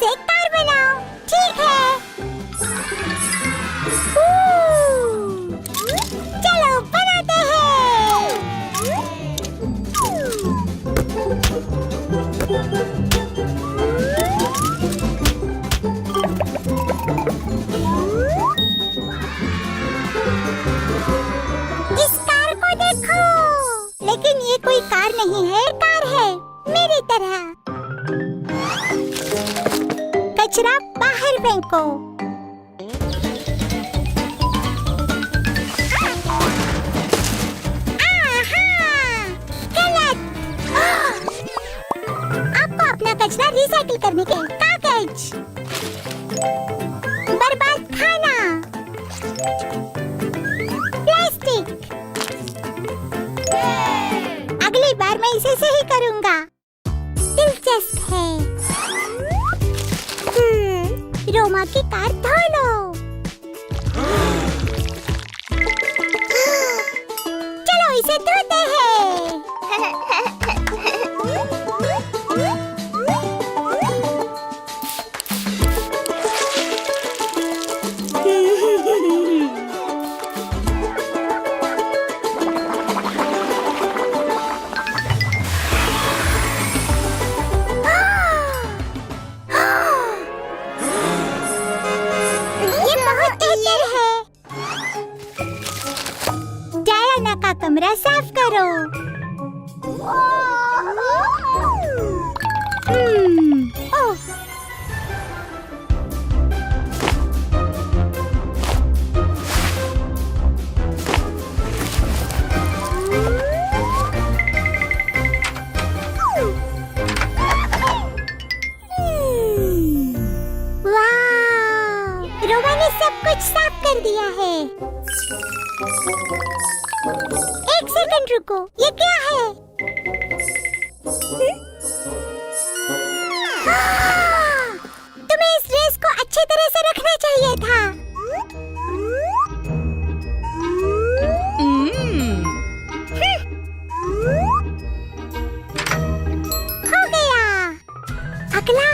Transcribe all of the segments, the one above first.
इसे कार बनाओ। ठीक है। चलो बनाते हैं। इस कार को देखो। लेकिन ये कोई कार नहीं है, कार है मेरी तरह। कचरा बाहर फेंको। आपको अपना कचरा रिसाइकिल करने के कागज, बर्बाद खाना, प्लास्टिक। अगली बार मैं इसे सही करूंगा। दिलचस्प है। रोमा की कार धो लो। चलो इसे धोते हैं। ड्याना का कमरा साफ करो। ओह, वाह! रोमा ने सब कुछ साफ कर दिया है। एक सेकंड रुको, ये क्या है? तुम्हें इस ड्रेस को अच्छी तरह से रखना चाहिए था। हो गया। अगला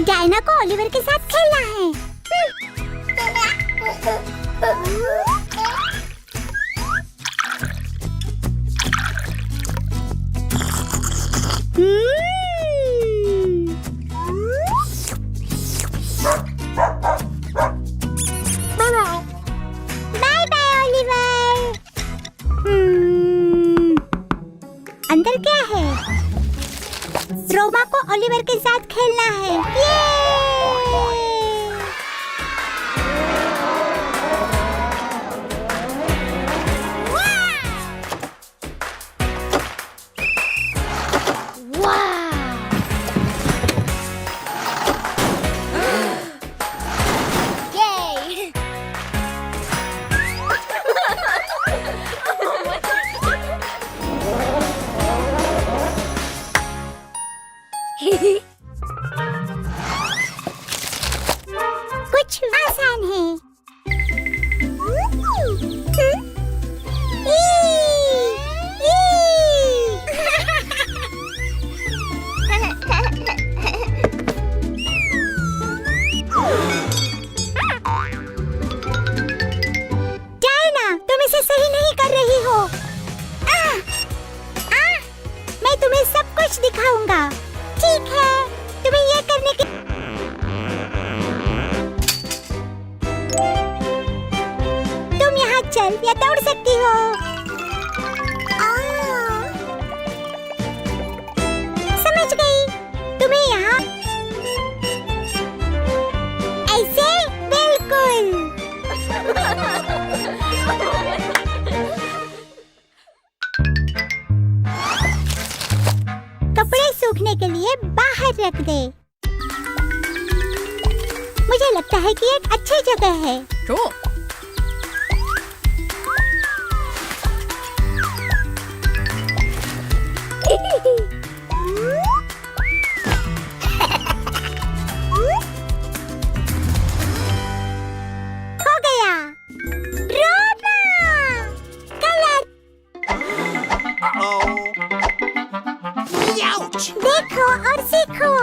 डायना को ओलिवर के साथ खेलना है। Bye bye Oliver. अंदर क्या है? रोमा को ओलिवर के साथ खेलना है। ये कुछ आसान है। डायना, तुम इसे सही नहीं कर रही हो। मैं तुम्हें सब कुछ दिखाऊंगा। ठीक है, तुम्हें ये करने की तुम यहाँ चल या दौड़ सकती हो। समझ गई। तुम्हें यहाँ ऐसे बिल्कुल। कपड़े सूखने के लिए बाहर रख दे। मुझे लगता है कि एक अच्छी जगह है। हो गया। रोमा कलर। देखो और सीखो।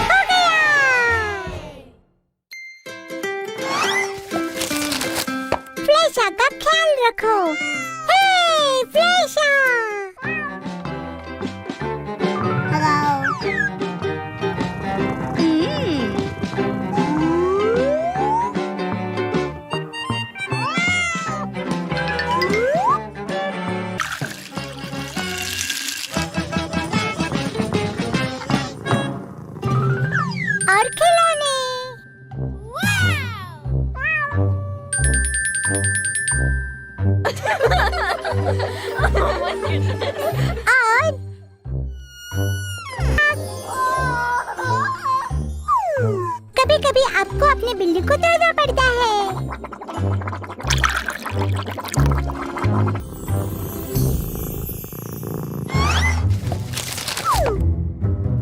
हो गया। फ्लैशा का ख्याल रखो। हे फ्लैशा। और खिलौने। और कभी-कभी आपको अपने बिल्ली को तोड़ना पड़ता है।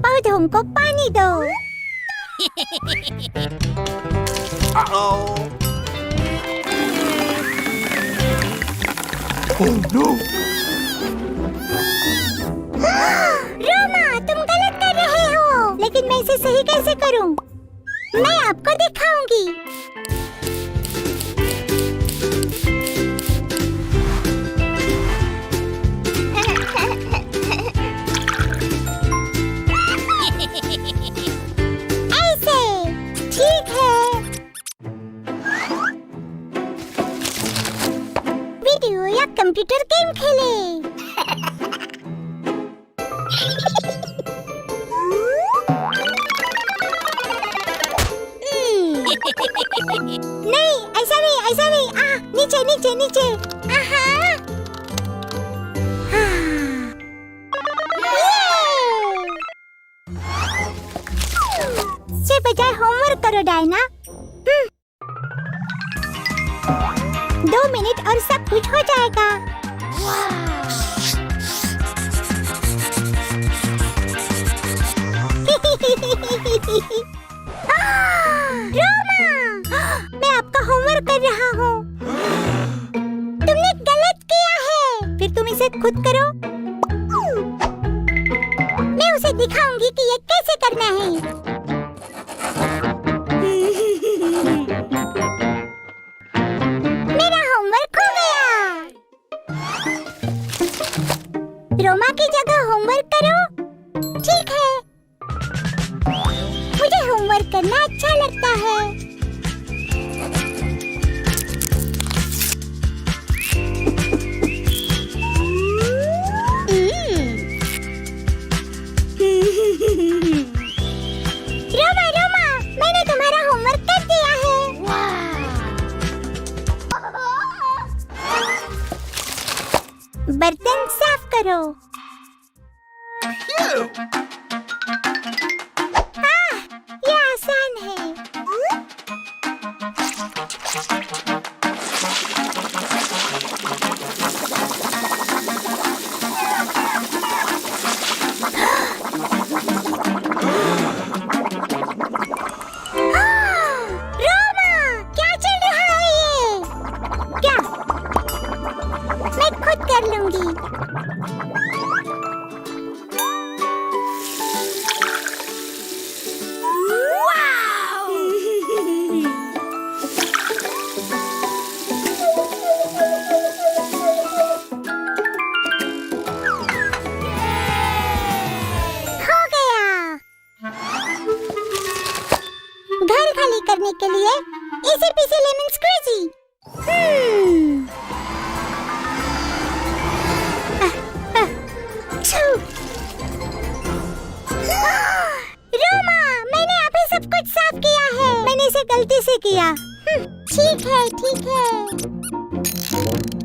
पौधों को पानी दो। Oh no! रोमा, तुम गलत कर रहे हो। लेकिन मैं इसे सही कैसे करूं? मैं आपको दिखाऊंगी। ऐसे ठीक है। वीडियो या कंप्यूटर गेम खेले। नहीं, ऐसा नहीं, ऐसा नहीं। नीचे नीचे नीचे। से बजाय होमवर्क करो डायना। 2 मिनट और सब कुछ हो जाएगा। रोमा, मैं आपका होमवर्क कर रहा हूँ। तुमने गलत किया है। फिर तुम इसे खुद करो। मैं उसे दिखाऊंगी कि ये कैसे करना है। मेरा होमवर्क हो गया। रोमा की जगह होमवर्क करो। ठीक है। मुझे होमवर्क करना अच्छा लगता है। रोमा रोमा, मैंने तुम्हारा होमवर्क कर दिया है। बर्तन साफ करो। ये आसान है। रोमा, क्या चल रहा है ये? क्या? मैं खुद कर लूंगी। घर खाली करने के लिए इसी पीछे लेमन स्क्वीजी। रोमा, मैंने अभी सब कुछ साफ किया है। मैंने इसे गलती से किया। ठीक है, ठीक है।